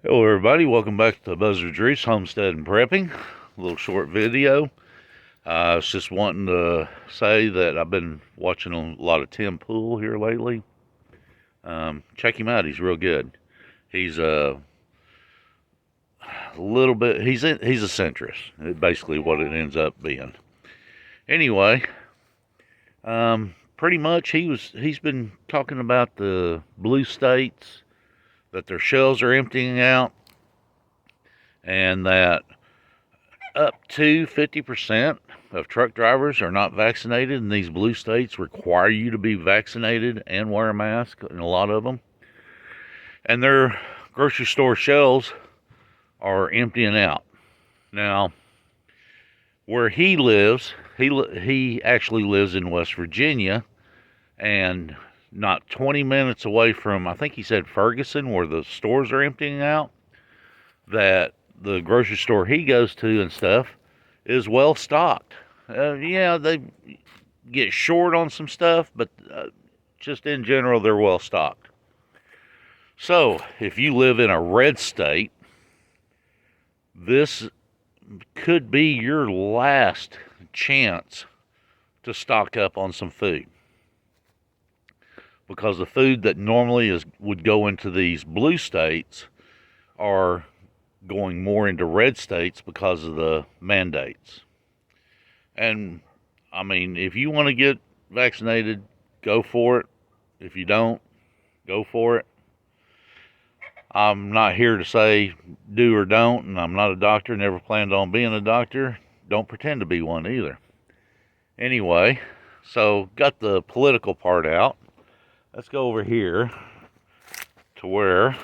Hello everybody, welcome back to Buzzard-Roost Homestead and Prepping. A little short video. I was just wanting to say that I've been watching a lot of Tim Pool here lately. Check him out, he's real good. He's a little bit, he's a centrist, basically what it ends up being. Anyway, pretty much he's been talking about the blue states, that their shells are emptying out, and that up to 50% of truck drivers are not vaccinated, and these blue states require you to be vaccinated and wear a mask in a lot of them. And their grocery store shelves are emptying out. Now, where he lives, he actually lives in West Virginia, and not 20 minutes away from, I think he said Ferguson, where the stores are emptying out, that the grocery store he goes to and stuff is well stocked. Yeah, they get short on some stuff, but just in general, they're well stocked. So, if you live in a red state, this could be your last chance to stock up on some food, because the food that normally would go into these blue states are going more into red states because of the mandates. And I mean, if you want to get vaccinated, go for it. If you don't, go for it. I'm not here to say do or don't, and I'm not a doctor, never planned on being a doctor. Don't pretend to be one either. Anyway, so got the political part out. Let's go over here to where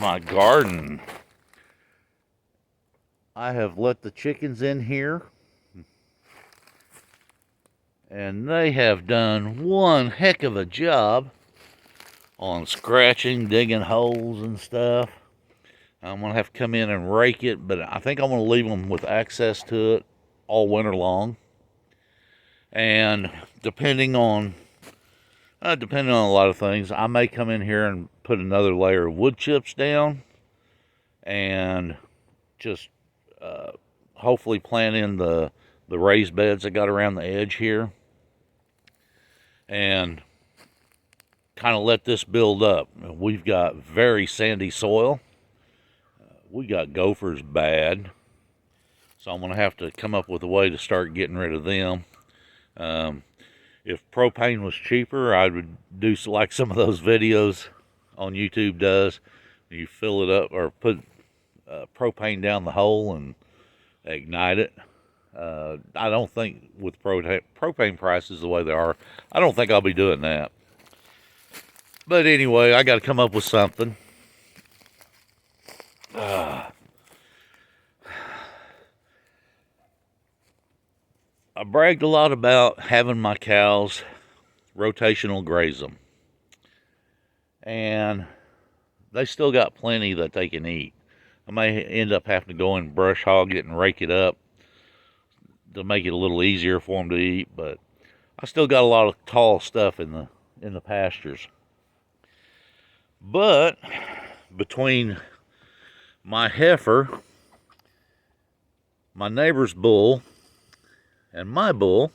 my garden. I have let the chickens in here, and they have done one heck of a job on scratching, digging holes and stuff. I'm going to have to come in and rake it, but I think I'm going to leave them with access to it all winter long. And depending on a lot of things, I may come in here and put another layer of wood chips down, and just hopefully plant in the raised beds I got around the edge here, and kind of let this build up. We've got very sandy soil. We got gophers bad, so I'm going to have to come up with a way to start getting rid of them. If propane was cheaper, I would do like some of those videos on YouTube does. You fill it up or put propane down the hole and ignite it. I don't think with propane prices the way they are, I don't think I'll be doing that. But anyway, I got to come up with something. I bragged a lot about having my cows rotational graze them, and they still got plenty that they can eat. I may end up having to go and brush hog it and rake it up to make it a little easier for them to eat, but I still got a lot of tall stuff in the pastures. But between my heifer, my neighbor's bull, and my bull,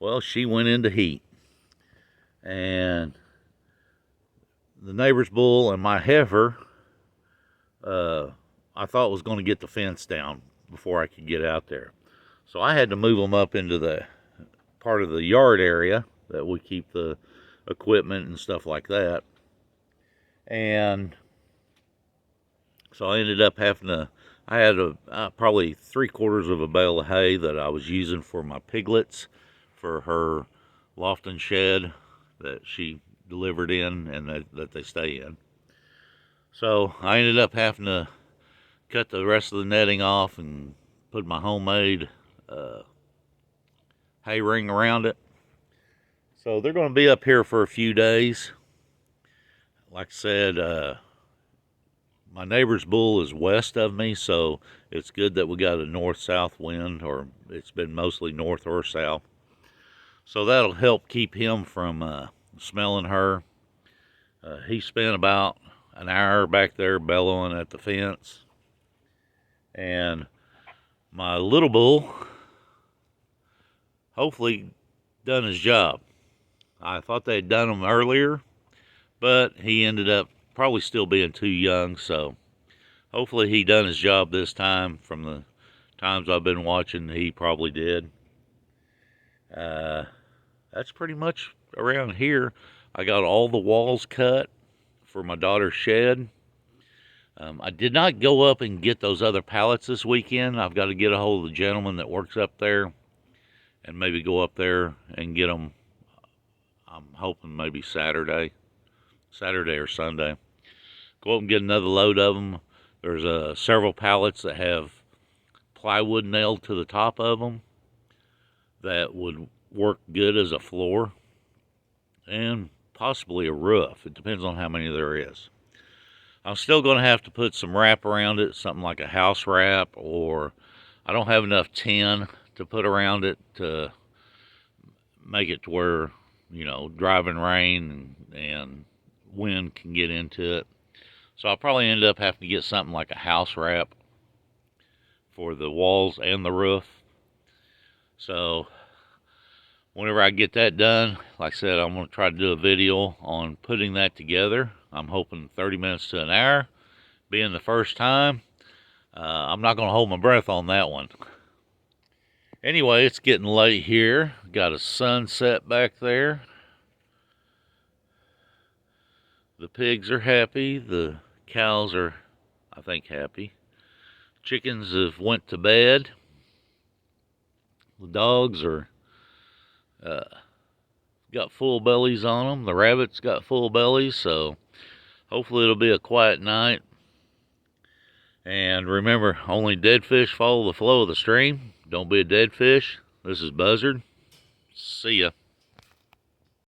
well, she went into heat. And the neighbor's bull and my heifer, I thought was going to get the fence down before I could get out there. So I had to move them up into the part of the yard area that we keep the equipment and stuff like that. And so I ended up having to, I had probably 3/4 of a bale of hay that I was using for my piglets for her loft and shed that she delivered in and that they stay in. So I ended up having to cut the rest of the netting off and put my homemade hay ring around it. So they're going to be up here for a few days. Like I said, my neighbor's bull is west of me, so it's good that we got a north-south wind, or it's been mostly north or south. So that'll help keep him from smelling her. He spent about an hour back there bellowing at the fence. And my little bull hopefully done his job. I thought they had done him earlier, but he ended up probably still being too young, so hopefully he done his job this time. From the times I've been watching, he probably did. That's pretty much around here. I got all the walls cut for my daughter's shed. I did not go up and get those other pallets this weekend. I've got to get a hold of the gentleman that works up there and maybe go up there and get them. I'm hoping maybe Saturday or Sunday. Go up and get another load of them. There's several pallets that have plywood nailed to the top of them that would work good as a floor and possibly a roof. It depends on how many there is. I'm still going to have to put some wrap around it, something like a house wrap, or I don't have enough tin to put around it to make it to where, you know, driving rain and wind can get into it. So I'll probably end up having to get something like a house wrap for the walls and the roof. So whenever I get that done, like I said, I'm going to try to do a video on putting that together. I'm hoping 30 minutes to an hour, being the first time. I'm not going to hold my breath on that one. Anyway, it's getting late here. Got a sunset back there. The pigs are happy. The cows are, I think, happy. Chickens have went to bed. The dogs are got full bellies on them. The rabbits got full bellies, so hopefully it'll be a quiet night. And remember, only dead fish follow the flow of the stream. Don't be a dead fish. This is Buzzard. See ya.